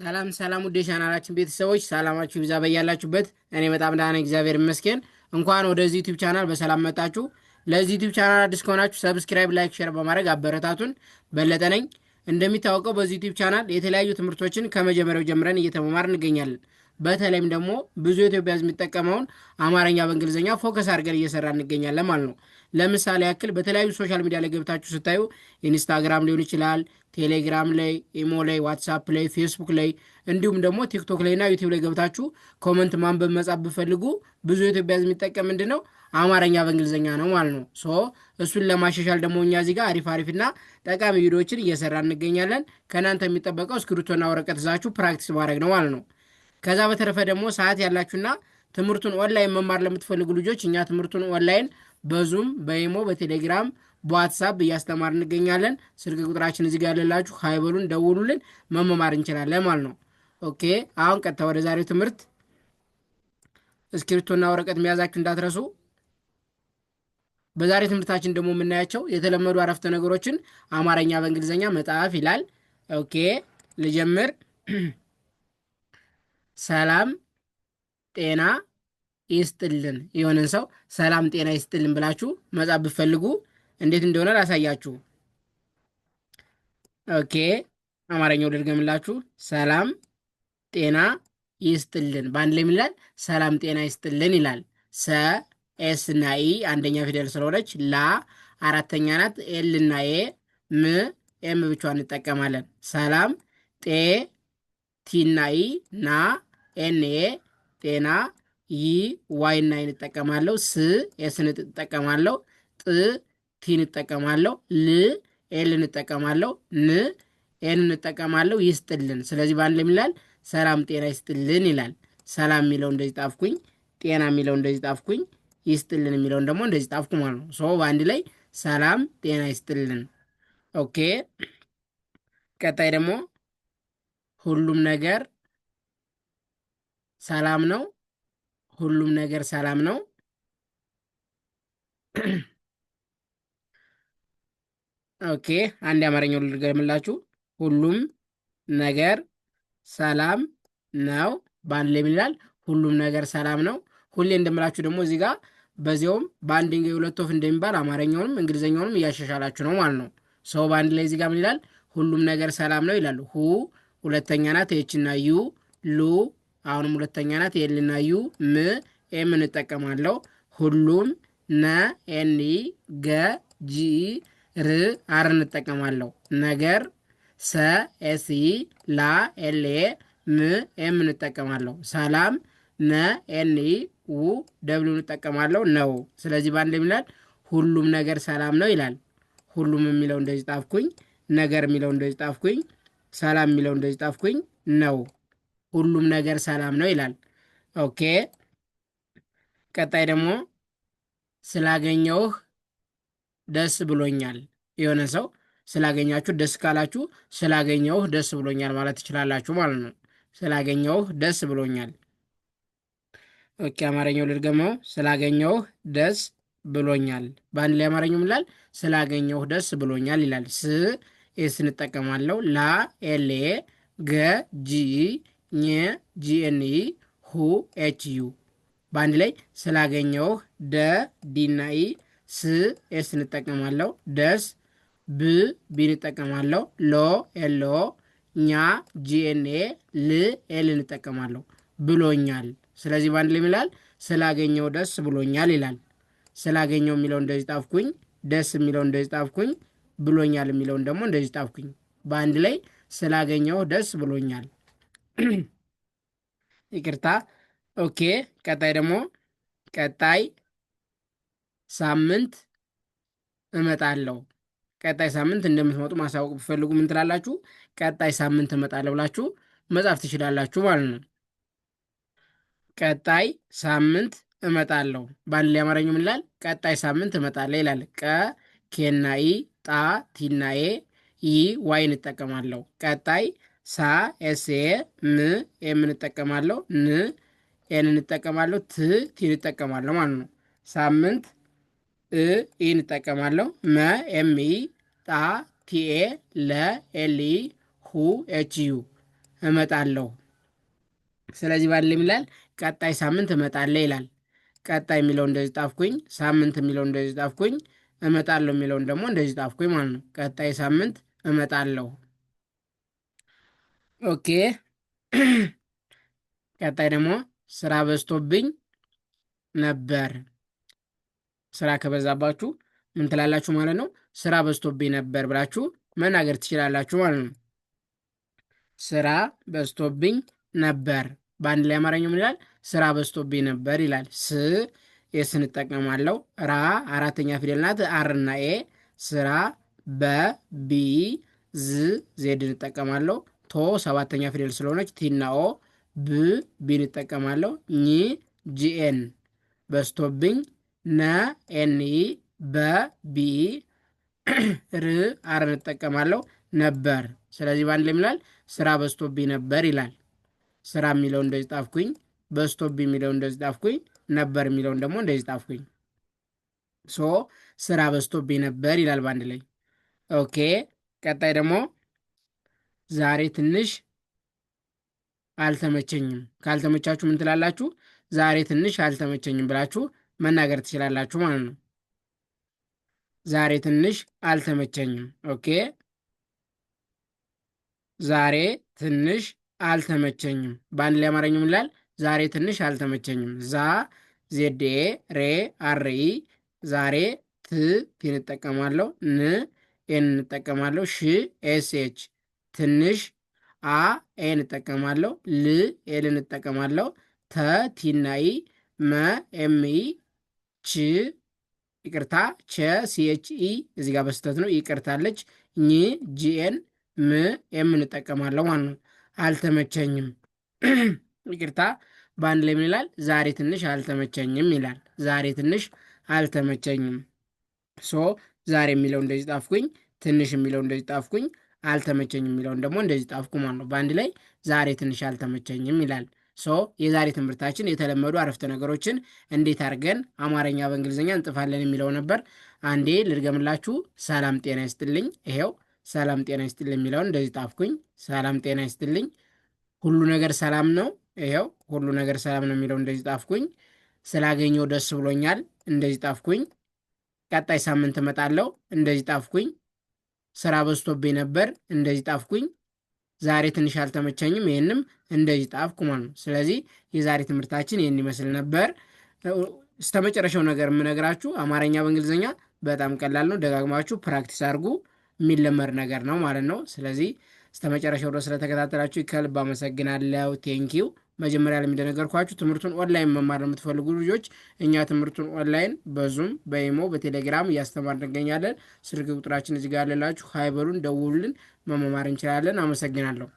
ሰላም ሰላም ውድ የቻናላችን ቤተሰቦች ሰላማችሁ ይብዛ በያላችሁበት። እኔ በጣም ደህና ነኝ፣ እግዚአብሔር ይመስገን። እንኳን ወደዚህ ዩቲዩብ ቻናል በሰላም መጣችሁ። ለዚህ ዩቲዩብ ቻናል አዲስ ከሆናችሁ ሰብስክራይብ፣ ላይክ፣ ሼር በማድረግ አበረታቱን። በለጠ ነኝ። እንደሚታወቀው በዚህ ዩቲዩብ ቻናል የተለያዩ ትምህርቶችን ከመጀመሪያው ጀምረን እየተመማር እንገኛለን። በተለይም ደግሞ ብዙ ኢትዮጵያ ሕዝብ የሚጠቀመውን አማርኛ በእንግሊዝኛ ፎከስ አድርገን እየሰራ እንገኛለን ማለት ነው። ለምሳሌ ያክል በተለያዩ ሶሻል ሚዲያ ላይ ገብታችሁ ስታዩ ኢንስታግራም ሊሆን ይችላል፣ ቴሌግራም ላይ፣ ኢሞ ላይ፣ ዋትሳፕ ላይ፣ ፌስቡክ ላይ እንዲሁም ደግሞ ቲክቶክ ላይ እና ዩቲዩብ ላይ ገብታችሁ ኮመንት ማንበብ መጻፍ ብፈልጉ ብዙ ኢትዮጵያ ሕዝብ የሚጠቀም ምንድን ነው አማርኛ በእንግሊዝኛ ነው ማለት ነው። እሱን ለማሻሻል ደግሞ እኛ እዚህ ጋር አሪፍ አሪፍና ጠቃሚ ቪዲዮዎችን እየሰራ እንገኛለን። ከእናንተ የሚጠበቀው እስክሪብቶና ወረቀት ይዛችሁ ፕራክቲስ ማድረግ ነው ማለት ነው። ከዛ በተረፈ ደግሞ ሰዓት ያላችሁና ትምህርቱን ኦንላይን መማር ለምትፈልጉ ልጆች እኛ ትምህርቱን ኦንላይን በዙም በኢሞ በቴሌግራም በዋትሳፕ እያስተማር እንገኛለን። ስልክ ቁጥራችን እዚህ ጋር ያለላችሁ ሀይበሉን ደውሉልን፣ መመማር እንችላለን ማለት ነው። ኦኬ አሁን ቀጥታ ወደ ዛሬው ትምህርት። እስክሪብቶና ወረቀት መያዛችሁ እንዳትረሱ። በዛሬ ትምህርታችን ደግሞ የምናያቸው የተለመዱ አረፍተ ነገሮችን አማርኛ በእንግሊዝኛ መጻፍ ይላል። ኦኬ ልጀምር። ሰላም ጤና ይስጥልን። የሆነን ሰው ሰላም ጤና ይስጥልን ብላችሁ መጻፍ ብትፈልጉ እንዴት እንደሆነ ላሳያችሁ። ኦኬ አማርኛው ልድገምላችሁ። ሰላም ጤና ይስጥልን። በአንድ ላይ ይላል ሰላም ጤና ይስጥልን ይላል። ሰ ኤስ እና ኢ አንደኛ ፊደል ስለሆነች፣ ላ አራተኛ ናት፣ ኤል እና ኤ፣ ም ኤም ብቻዋን እንጠቀማለን። ሰላም ጤ ቲና ኢ፣ ና ኤን ኤ፣ ጤና ይ ዋይ እና ይ እንጠቀማለሁ። ስ ኤስን እንጠቀማለሁ። ጥ ቲን እንጠቀማለሁ። ል ኤል እንጠቀማለሁ። ን ኤን እንጠቀማለሁ። ይስጥልን። ስለዚህ በአንድ ላይ ይላል ሰላም ጤና ይስጥልን ይላል። ሰላም የሚለው እንደዚህ ጣፍኩኝ፣ ጤና የሚለው እንደዚህ ጣፍኩኝ፣ ይስጥልን የሚለውን ደግሞ እንደዚህ ጣፍኩ ማለት ነው። በአንድ ላይ ሰላም ጤና ይስጥልን። ኦኬ ቀጣይ ደግሞ ሁሉም ነገር ሰላም ነው። ሁሉም ነገር ሰላም ነው። ኦኬ አንድ የአማርኛው ልድገምላችሁ። ሁሉም ነገር ሰላም ነው። በአንድ ላይ ይላል ሁሉም ነገር ሰላም ነው። ሁሌ እንደምላችሁ ደግሞ እዚህ ጋር በዚያውም በአንድ ድንጋይ ሁለት ወፍ እንደሚባል አማርኛውንም እንግሊዝኛውንም እያሻሻላችሁ ነው ማለት ነው። በአንድ ላይ እዚህ ጋር ምን ይላል? ሁሉም ነገር ሰላም ነው ይላሉ። ሁ ሁለተኛ ናት፣ ኤችና ዩ። ሉ አሁንም ሁለተኛ ናት፣ ኤልና ዩ። ም ኤም እንጠቀማለሁ። ሁሉም ነ ኤኒ፣ ገ ጂ ር አር እንጠቀማለሁ። ነገር ሰ ኤስኢ፣ ላ ኤልኤ፣ ም ኤም እንጠቀማለሁ። ሰላም ነ ኤኒ ው ደብሊው እንጠቀማለሁ ነው። ስለዚህ በአንድ ላይ ይላል ሁሉም ነገር ሰላም ነው ይላል። ሁሉም የሚለው እንደዚህ ጣፍኩኝ፣ ነገር የሚለው እንደዚህ ጣፍኩኝ፣ ሰላም የሚለው እንደዚህ ጣፍኩኝ፣ ነው። ሁሉም ነገር ሰላም ነው ይላል። ኦኬ ቀጣይ ደግሞ ስላገኘውህ ደስ ብሎኛል። የሆነ ሰው ስላገኛችሁ ደስ ካላችሁ ስላገኘውህ ደስ ብሎኛል ማለት ትችላላችሁ ማለት ነው። ስላገኘውህ ደስ ብሎኛል። ኦኬ አማርኛው ልድገመው። ስላገኘውህ ደስ ብሎኛል። በአንድ ላይ አማርኛው ይላል ስላገኘውህ ደስ ብሎኛል ይላል። ስ ኤስ እንጠቀማለሁ። ላ ኤልኤ፣ ገ ጂ ኘ ጂኤንኢ፣ ሁ ኤች ዩ። በአንድ ላይ ስላገኘውህ ደ ዲና ኢ፣ ስ ኤስ እንጠቀማለሁ። ደስ ብ ቢ እንጠቀማለሁ። ሎ ኤልኦ፣ ኛ ጂኤንኤ፣ ል ኤል እንጠቀማለሁ። ብሎኛል። ስለዚህ በአንድ ላይ ይላል ስላገኘው ደስ ብሎኛል ይላል። ስላገኘው የሚለው እንደዚህ ጣፍኩኝ፣ ደስ የሚለው እንደዚህ ጣፍኩኝ፣ ብሎኛል የሚለውን ደግሞ እንደዚህ ጣፍኩኝ። በአንድ ላይ ስላገኘው ደስ ብሎኛል። ይቅርታ። ኦኬ ቀጣይ ደግሞ ቀጣይ ሳምንት እመጣለሁ። ቀጣይ ሳምንት እንደምትመጡ ማሳወቅ ብፈልጉ ምን ትላላችሁ? ቀጣይ ሳምንት እመጣለሁ ብላችሁ መጻፍ ትችላላችሁ ማለት ነው። ቀጣይ ሳምንት እመጣለሁ። በአንድ ላይ አማርኛው ምን ይላል? ቀጣይ ሳምንት እመጣለሁ ይላል። ቀ ኬና ኢ፣ ጣ ቲና ኤ፣ ይ ዋይ እንጠቀማለሁ። ቀጣይ ሳ ኤስኤ፣ ም ኤም እንጠቀማለሁ። ን ኤን እንጠቀማለሁ። ት ቲ እንጠቀማለሁ ማለት ነው። ሳምንት ኢ እንጠቀማለሁ። መ ኤም ኢ፣ ጣ ቲኤ፣ ለ ኤል ኢ፣ ሁ ኤች ዩ። እመጣለሁ። ስለዚህ ባለ ይላል ቀጣይ ሳምንት እመጣለሁ ይላል። ቀጣይ የሚለው እንደዚህ ጣፍኩኝ፣ ሳምንት የሚለው እንደዚህ ጣፍኩኝ፣ እመጣለሁ የሚለውን ደግሞ እንደዚህ ጣፍኩኝ ማለት ነው። ቀጣይ ሳምንት እመጣለሁ። ኦኬ። ቀጣይ ደግሞ ስራ በዝቶብኝ ነበር። ስራ ከበዛባችሁ ምን ትላላችሁ ማለት ነው? ስራ በዝቶብኝ ነበር ብላችሁ መናገር ትችላላችሁ ማለት ነው። ስራ በዝቶብኝ ነበር። በአንድ ላይ አማርኛው ምን ይላል? ስራ በዝቶብኝ ነበር ይላል። ኤስ እንጠቀማለው። ራ አራተኛ ፊደል ናት። አርና ኤ። ስራ በቢ ዝ ዜድ እንጠቀማለው። ቶ ሰባተኛ ፊደል ስለሆነች ቲና ኦ። ቢ እንጠቀማለው። ኝ ጂኤን በዝቶብኝ ነ ኤንኢ በቢ ር አር እንጠቀማለው ነበር። ስለዚህ በአንድ ላይ ይላል ስራ በዝቶብኝ ነበር ይላል። ስራ የሚለው እንደዚህ ጣፍኩኝ፣ በዝቶብኝ የሚለው እንደዚህ ጣፍኩኝ፣ ነበር የሚለውን ደግሞ እንደዚህ ጣፍኩኝ። ሶ ስራ በዝቶብኝ ነበር ይላል በአንድ ላይ። ኦኬ። ቀጣይ ደግሞ ዛሬ ትንሽ አልተመቸኝም። ካልተመቻችሁ ምን ትላላችሁ? ዛሬ ትንሽ አልተመቸኝም ብላችሁ መናገር ትችላላችሁ ማለት ነው። ዛሬ ትንሽ አልተመቸኝም። ኦኬ። ዛሬ ትንሽ አልተመቸኝም። በአንድ ላይ አማርኛው ምን ይላል? ዛሬ ትንሽ አልተመቸኝም። ዛ ዜዴ ሬ አርኢ ዛሬ ት ቲን እንጠቀማለሁ። ን ኤን እንጠቀማለሁ። ሽ ኤስ ኤች ትንሽ አ ኤን እንጠቀማለሁ። ል ኤል እንጠቀማለሁ። ተ ቲናኢ መ ኤምኢ ች ይቅርታ ቸ ሲኤችኢ እዚህ ጋር በስተት ነው ይቅርታለች። ኝ ጂኤን ም የምንጠቀማለው ማለት ነው። አልተመቸኝም ይቅርታ በአንድ ላይ ምን ይላል? ዛሬ ትንሽ አልተመቸኝም ይላል። ዛሬ ትንሽ አልተመቸኝም። ሶ ዛሬ የሚለው እንደዚህ ጣፍኩኝ፣ ትንሽ የሚለው እንደዚህ ጣፍኩኝ፣ አልተመቸኝም የሚለውን ደግሞ እንደዚህ ጣፍኩ ማለት ነው። በአንድ ላይ ዛሬ ትንሽ አልተመቸኝም ይላል። ሶ የዛሬ ትምህርታችን የተለመዱ አረፍተ ነገሮችን እንዴት አድርገን አማርኛ በእንግሊዝኛ እንጥፋለን የሚለው ነበር። አንዴ ልድገምላችሁ። ሰላም ጤና ይስጥልኝ። ይሄው ሰላም ጤና ይስጥልኝ የሚለውን እንደዚህ ጣፍኩኝ። ሰላም ጤና ይስጥልኝ። ሁሉ ነገር ሰላም ነው። ይሄው ሁሉ ነገር ሰላም ነው የሚለው እንደዚህ ጣፍኩኝ። ስላገኘው ደስ ብሎኛል እንደዚህ ጣፍኩኝ። ቀጣይ ሳምንት እመጣለሁ እንደዚህ ጣፍኩኝ። ስራ በዝቶብኝ ነበር እንደዚህ ጣፍኩኝ። ዛሬ ትንሽ አልተመቸኝም ይህንም እንደዚህ ጣፍኩ ማለት ነው። ስለዚህ የዛሬ ትምህርታችን ይህን ይመስል ነበር። እስከ መጨረሻው ነገር የምነግራችሁ አማርኛ በእንግሊዝኛ በጣም ቀላል ነው። ደጋግማችሁ ፕራክቲስ አድርጉ። የሚለመድ ነገር ነው ማለት ነው። ስለዚህ እስከ መጨረሻው ድረስ ስለተከታተላችሁ ከልብ አመሰግናለሁ። ቴንኪው። መጀመሪያ ላይ እንደነገርኳችሁ ትምህርቱን ኦንላይን መማር የምትፈልጉ ልጆች እኛ ትምህርቱን ኦንላይን በዙም በኢሞ በቴሌግራም እያስተማር እንገኛለን። ስልክ ቁጥራችን እዚህ ጋር ያለላችሁ ሀይበሉን ደውሉልን፣ መማማር እንችላለን። አመሰግናለሁ።